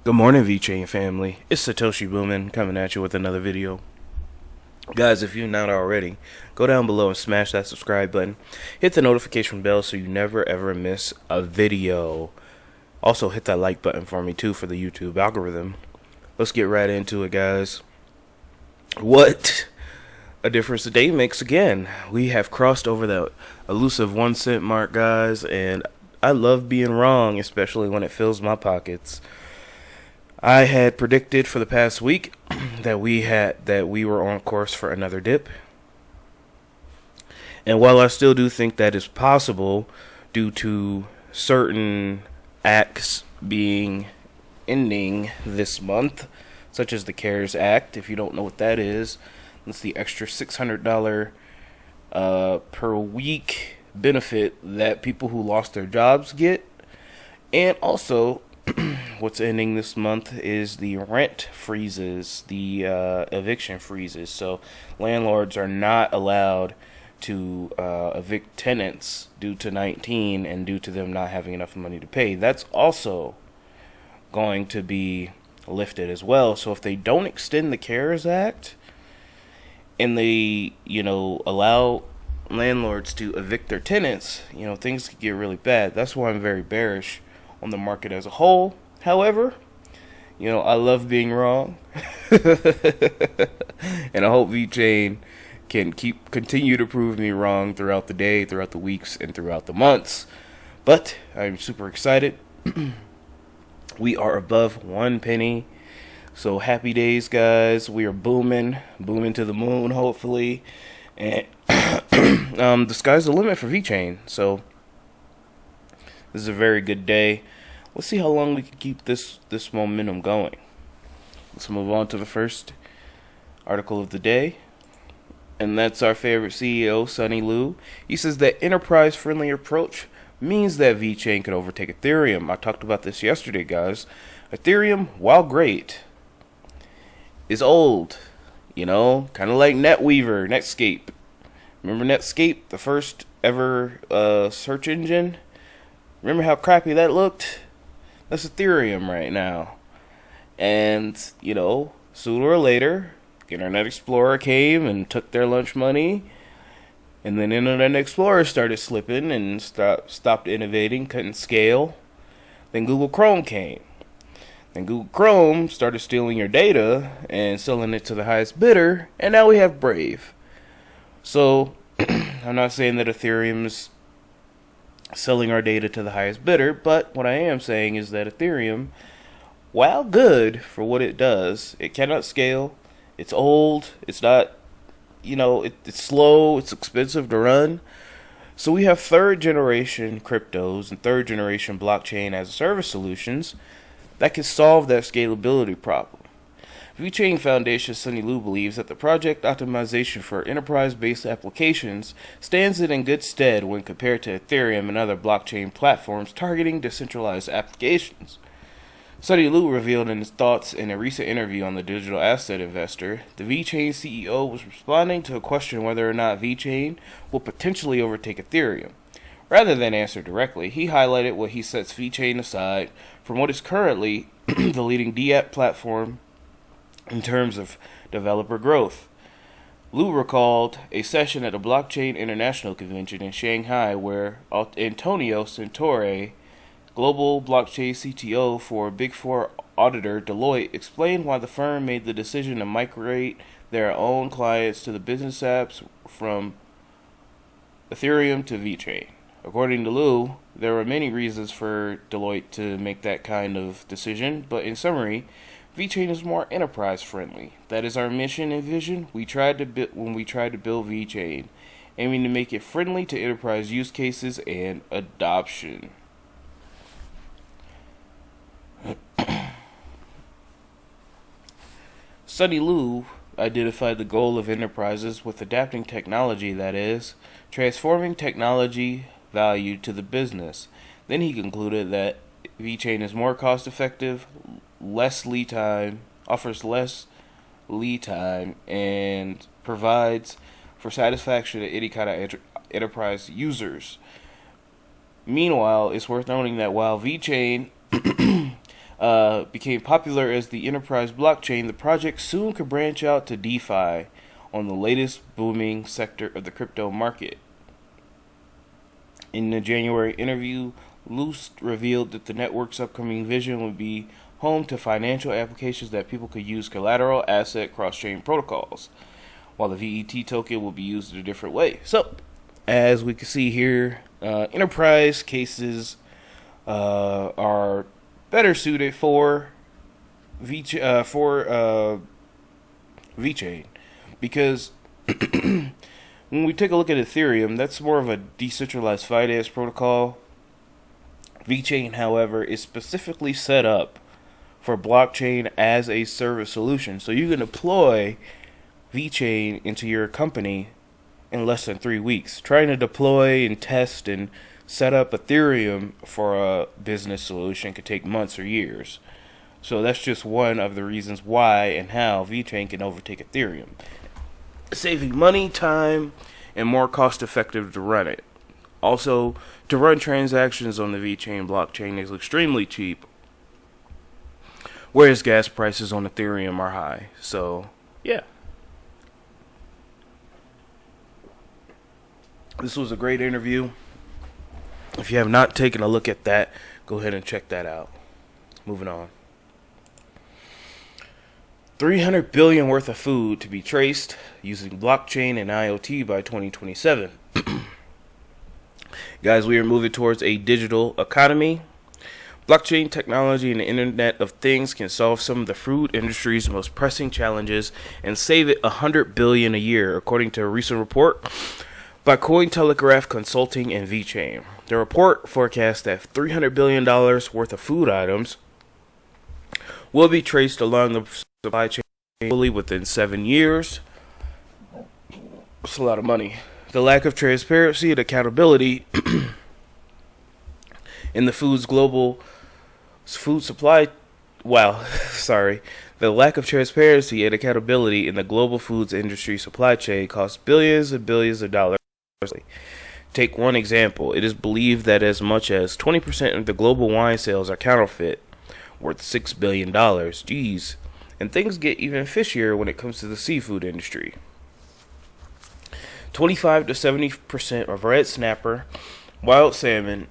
Good morning, Vechain family. It's Satoshi Boomin coming at you with another video. Guys, if you're not already, go down below and smash that subscribe button. Hit the notification bell so you never ever miss a video. Also, hit that like button for me too for the YouTube algorithm. Let's get right into it, guys. What a difference a day makes again. We have crossed over the elusive 1 cent mark, guys, and I love being wrong, especially when it fills my pockets. I had predicted for the past week that we were on course for another dip. And while I still do think that is possible due to certain acts ending this month, such as the CARES Act, if you don't know what that is, that's the extra $600 per week benefit that people who lost their jobs get. And also, what's ending this month is the rent freezes, the eviction freezes. So landlords are not allowed to evict tenants due to 19 and due to them not having enough money to pay. That's also going to be lifted as well. So if they don't extend the CARES Act and they, allow landlords to evict their tenants, things could get really bad. That's why I'm very bearish on the market as a whole. However, I love being wrong. And I hope Vechain can continue to prove me wrong throughout the day, throughout the weeks, and throughout the months. But I'm super excited. We are above 1 penny. So happy days, guys. We are booming to the moon, hopefully. And the sky's the limit for Vechain. So this is a very good day. Let's see how long we can keep this momentum going. Let's move on to the first article of the day. And that's our favorite CEO, Sunny Lu. He says that enterprise-friendly approach means that Vechain could overtake Ethereum. I talked about this yesterday, guys. Ethereum, while great, is old. Kind of like Netscape. Remember Netscape, the first ever search engine? Remember how crappy that looked? That's Ethereum right now. And, sooner or later, Internet Explorer came and took their lunch money. And then Internet Explorer started slipping and stopped innovating, couldn't scale. Then Google Chrome came. Then Google Chrome started stealing your data and selling it to the highest bidder. And now we have Brave. So, I'm not saying that Ethereum's selling our data to the highest bidder, but what I am saying is that Ethereum, while good for what it does, it cannot scale. It's old. It's not, it's slow. It's expensive to run. So we have third generation cryptos and third generation blockchain as a service solutions that can solve that scalability problem. Vechain Foundation Sunny Lu believes that the project optimization for enterprise-based applications stands it in good stead when compared to Ethereum and other blockchain platforms targeting decentralized applications. Sunny Lu revealed in his thoughts in a recent interview on the Digital Asset Investor. The Vechain CEO was responding to a question whether or not Vechain will potentially overtake Ethereum. Rather than answer directly, he highlighted what he sets Vechain aside from what is currently the leading DApp platform in terms of developer growth. Lu recalled a session at a Blockchain International Convention in Shanghai where Antonio Santore, global blockchain CTO for Big Four auditor Deloitte, explained why the firm made the decision to migrate their own clients to the business apps from Ethereum to Vechain. According to Lu, there were many reasons for Deloitte to make that kind of decision, but in summary, Vechain is more enterprise friendly. That is our mission and vision. When we tried to build Vechain, aiming to make it friendly to enterprise use cases and adoption. Sunny Lu identified the goal of enterprises with adapting technology, that is, transforming technology value to the business. Then he concluded that Vechain is more cost effective, offers less lead time, and provides for satisfaction to any kind of enterprise users. Meanwhile, it's worth noting that while Vechain became popular as the enterprise blockchain, the project soon could branch out to DeFi on the latest booming sector of the crypto market. In the January interview, Luce revealed that the network's upcoming vision would be home to financial applications that people could use collateral asset cross-chain protocols, while the VET token will be used in a different way. So, as we can see here, enterprise cases are better suited for Vechain, because when we take a look at Ethereum, that's more of a decentralized finance protocol. Vechain, however, is specifically set up for blockchain as a service solution. So you can deploy Vechain into your company in less than 3 weeks. Trying to deploy and test and set up Ethereum for a business solution could take months or years. So that's just one of the reasons why and how Vechain can overtake Ethereum, saving money, time, and more cost effective to run it. Also, to run transactions on the Vechain blockchain is extremely cheap, whereas gas prices on Ethereum are high. So, yeah. This was a great interview. If you have not taken a look at that, go ahead and check that out. Moving on. 300 billion worth of food to be traced using blockchain and IoT by 2027. Guys, we are moving towards a digital economy. Blockchain technology and the Internet of Things can solve some of the food industry's most pressing challenges and save it $100 billion a year, according to a recent report by Cointelegraph Consulting and Vechain. The report forecasts that $300 billion worth of food items will be traced along the supply chain fully within 7 years. That's a lot of money. The lack of transparency and accountability in the global food supply. The lack of transparency and accountability in the global foods industry supply chain costs billions and billions of dollars. Take one example. It is believed that as much as 20% of the global wine sales are counterfeit, worth $6 billion. Jeez. And things get even fishier when it comes to the seafood industry. 25 to 70% of red snapper, wild salmon,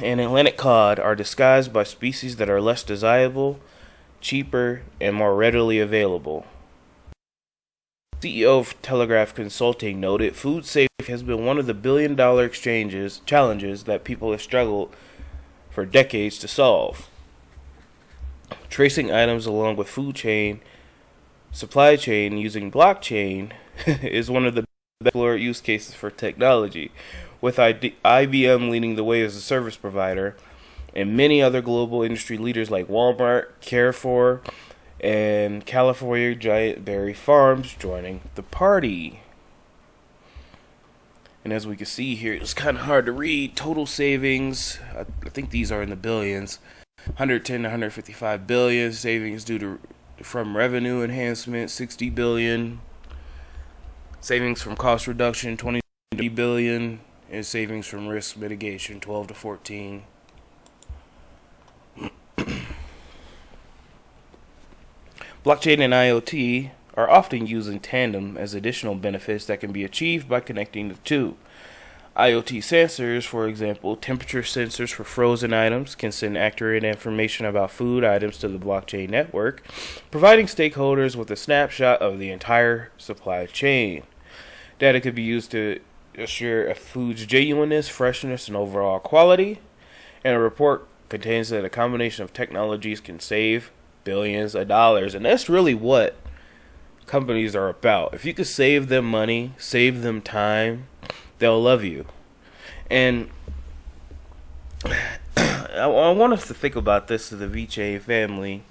and Atlantic cod are disguised by species that are less desirable, cheaper, and more readily available. CEO of Telegraph Consulting noted food safety has been one of the billion-dollar challenges that people have struggled for decades to solve. Tracing items along with supply chain using blockchain is one of the explored use cases for technology, with IBM leading the way as a service provider, and many other global industry leaders like Walmart, Carrefour, and California Giant Berry Farms joining the party. And as we can see here, it's kind of hard to read. Total savings, I think these are in the billions. 110 to 155 billion savings from revenue enhancement, 60 billion. Savings from cost reduction, 20 billion, and savings from risk mitigation, 12 to 14. Blockchain and IoT are often used in tandem as additional benefits that can be achieved by connecting the two. IoT sensors, for example, temperature sensors for frozen items, can send accurate information about food items to the blockchain network, providing stakeholders with a snapshot of the entire supply chain. Data could be used to assure a food's genuineness, freshness, and overall quality. And a report contains that a combination of technologies can save billions of dollars. And that's really what companies are about. If you could save them money, save them time, they'll love you. And I want us to think about this to the Vechain family.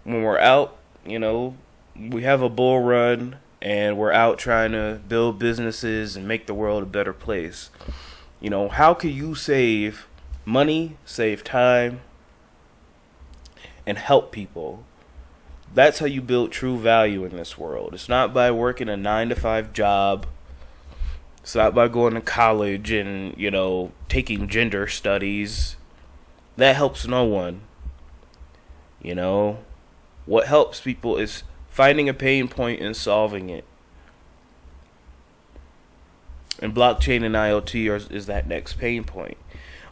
When we're out, we have a bull run and we're out trying to build businesses and make the world a better place. How can you save money, save time, and help people? That's how you build true value in this world. It's not by working a 9-to-5 job. It's not by going to college and, taking gender studies. That helps no one. You know, what helps people is finding a pain point and solving it. And blockchain and IoT is that next pain point.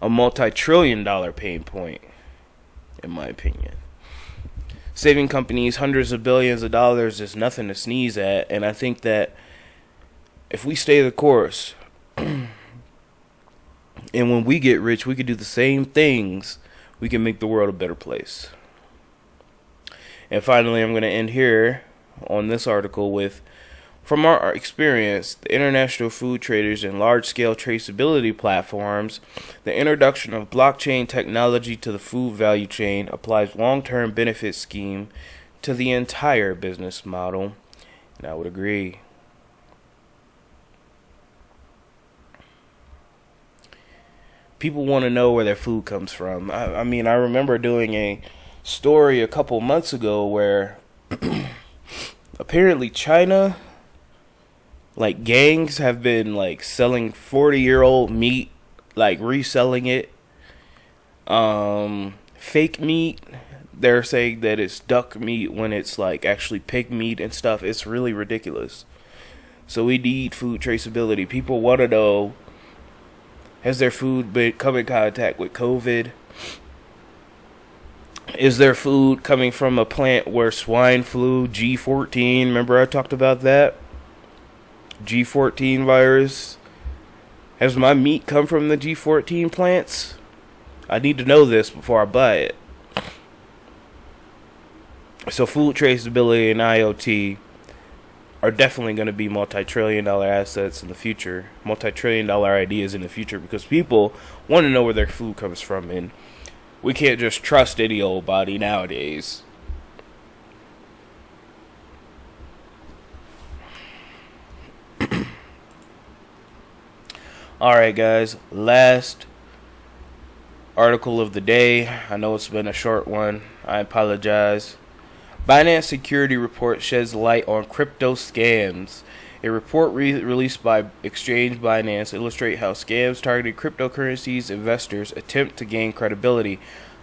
A multi-trillion-dollar pain point, in my opinion. Saving companies hundreds of billions of dollars is nothing to sneeze at. And I think that if we stay the course, and when we get rich, we could do the same things. We can make the world a better place. And finally, I'm going to end here on this article with, from our experience, the international food traders and large-scale traceability platforms, the introduction of blockchain technology to the food value chain applies long-term benefit scheme to the entire business model. And I would agree. People want to know where their food comes from. I mean, I remember doing a story a couple months ago where apparently China, like, gangs have been, like, selling 40-year-old meat, like, reselling it. Fake meat, they're saying that it's duck meat when it's, like, actually pig meat and stuff. It's really ridiculous. So we need food traceability. People want to know, has their food been come in contact with COVID? Is their food coming from a plant where swine flu, G14, remember I talked about that? G14 virus. Has my meat come from the G14 plants? I need to know this before I buy it. So food traceability and IoT are definitely going to be multi-trillion-dollar assets in the future. Multi-trillion-dollar ideas in the future, because people want to know where their food comes from, and we can't just trust any old body nowadays. Alright guys, last article of the day. I know it's been a short one. I apologize. Binance Security Report sheds light on crypto scams. A report released by exchange Binance illustrates how scams targeting cryptocurrencies investors attempt to gain credibility.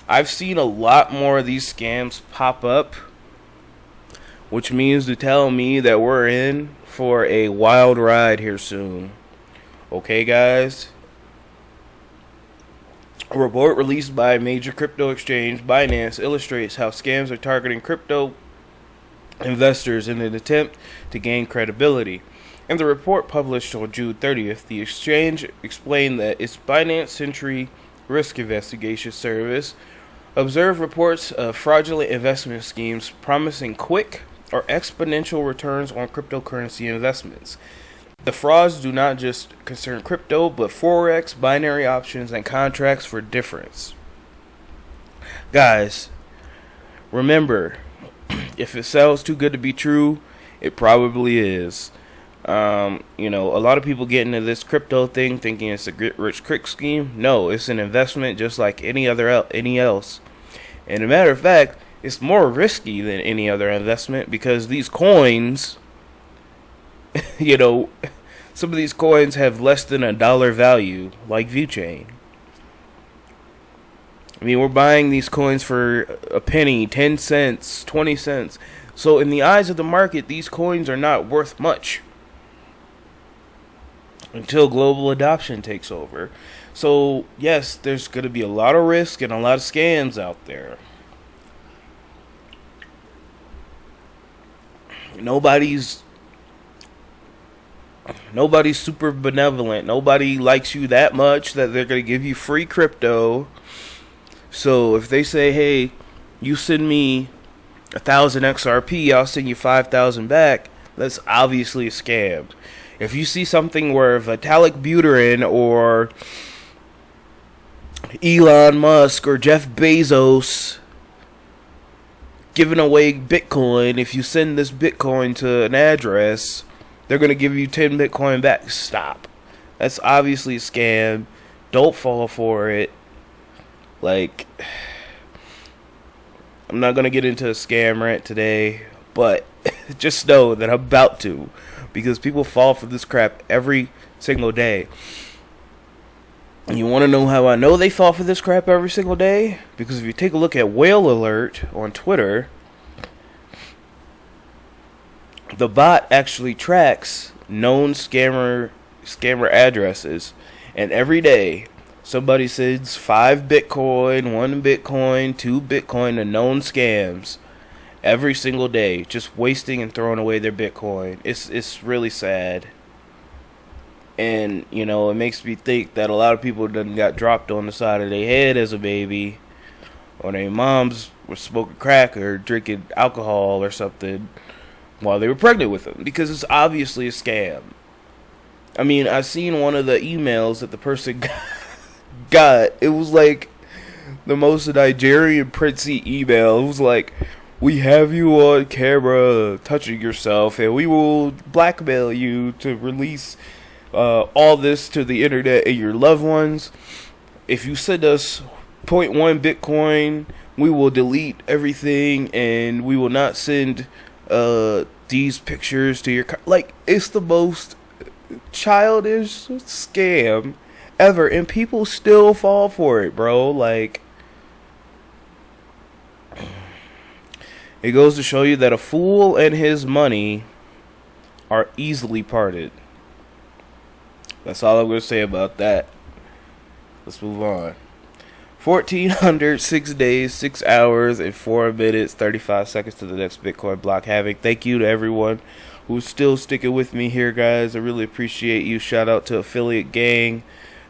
I've seen a lot more of these scams pop up, which means to tell me that we're in for a wild ride here soon. Okay, guys? A report released by major crypto exchange Binance illustrates how scams are targeting crypto investors in an attempt to gain credibility. In the report published on June 30th, the exchange explained that its Binance Century Risk Investigation Service observed reports of fraudulent investment schemes promising quick or exponential returns on cryptocurrency investments. The frauds do not just concern crypto, but forex, binary options, and contracts for difference. Guys, remember, if it sounds too good to be true, it probably is. A lot of people get into this crypto thing thinking it's a get rich quick scheme. No, it's an investment just like any else. And a matter of fact, it's more risky than any other investment, because these coins, some of these coins have less than $1 value, like Vechain. I mean, we're buying these coins for a penny, 10 cents, 20 cents. So in the eyes of the market, these coins are not worth much until global adoption takes over. So, yes, there's going to be a lot of risk and a lot of scams out there. Nobody's super benevolent. Nobody likes you that much that they're going to give you free crypto. So if they say, hey, you send me 1,000 XRP, I'll send you 5,000 back, that's obviously a scam. If you see something where Vitalik Buterin or Elon Musk or Jeff Bezos giving away Bitcoin, if you send this Bitcoin to an address, they're going to give you 10 Bitcoin back. Stop. That's obviously a scam. Don't fall for it. Like, I'm not going to get into a scam rant today, but just know that I'm about to, because people fall for this crap every single day. And you want to know how I know they fall for this crap every single day? Because if you take a look at Whale Alert on Twitter, the bot actually tracks known scammer addresses, and every day somebody sends 5 Bitcoin, 1 Bitcoin, 2 Bitcoin to known scams every single day, just wasting and throwing away their Bitcoin. It's really sad. And, you know, it makes me think that a lot of people done got dropped on the side of their head as a baby, or their moms were smoking crack or drinking alcohol or something while they were pregnant with them, because it's obviously a scam. I mean, I seen one of the emails that the person got. It was like the most Nigerian princey email. It was like, "We have you on camera touching yourself, and we will blackmail you to release all this to the internet and your loved ones. If you send us 0.1 Bitcoin, we will delete everything, and we will not send these pictures to your like." It's the most childish scam ever, and people still fall for it, bro. Like, it goes to show you that a fool and his money are easily parted. That's all I'm going to say about that. Let's move on. 1,406 days, 6 hours, and 4 minutes, 35 seconds to the next Bitcoin block halving. Thank you to everyone who's still sticking with me here, guys. I really appreciate you. Shout out to Affiliate Gang.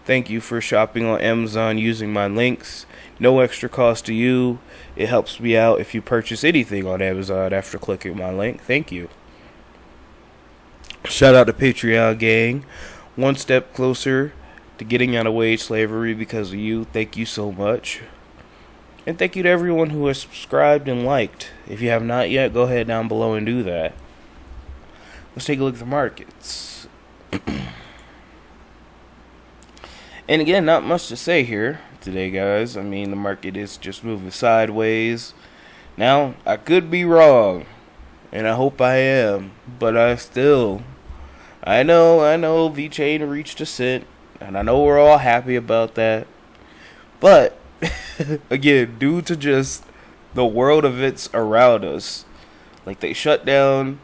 Thank you for shopping on Amazon using my links. No extra cost to you. It helps me out if you purchase anything on Amazon after clicking my link. Thank you. Shout out to Patreon Gang. One step closer to getting out of wage slavery because of you. Thank you so much. And thank you to everyone who has subscribed and liked. If you have not yet, go ahead down below and do that. Let's take a look at the markets. And again, not much to say here today, guys. I mean, the market is just moving sideways. Now, I could be wrong, and I hope I am, but I know Vechain reached a cent, and I know we're all happy about that. But, again, due to just the world events around us, like they shut down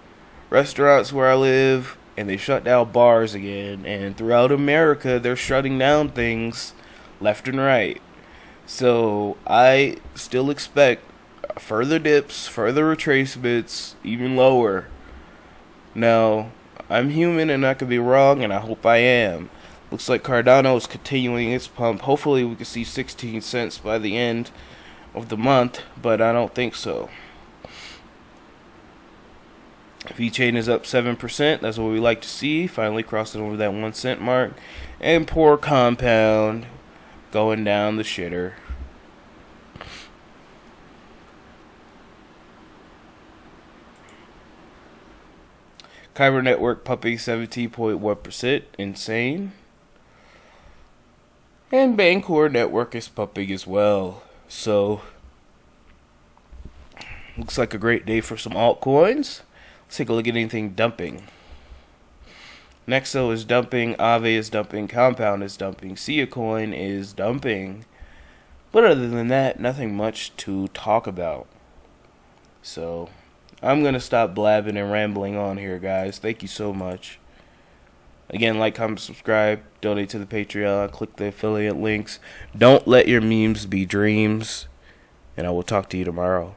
restaurants where I live, and they shut down bars again, and throughout America, they're shutting down things left and right. So, I still expect further dips, further retracements, even lower. Now, I'm human and I could be wrong, and I hope I am. Looks like Cardano is continuing its pump. Hopefully we can see 16 cents by the end of the month, but I don't think so. Vechain is up 7%. That's what we like to see. Finally crossing over that 1 cent mark. And poor Compound going down the shitter. Kyber Network pumping 17.1%. Insane. And Bancor Network is pumping as well. So, looks like a great day for some altcoins. Let's take a look at anything dumping. Nexo is dumping. Aave is dumping. Compound is dumping. Siacoin is dumping. But other than that, nothing much to talk about. So, I'm going to stop blabbing and rambling on here, guys. Thank you so much. Again, like, comment, subscribe, donate to the Patreon, click the affiliate links. Don't let your memes be dreams. And I will talk to you tomorrow.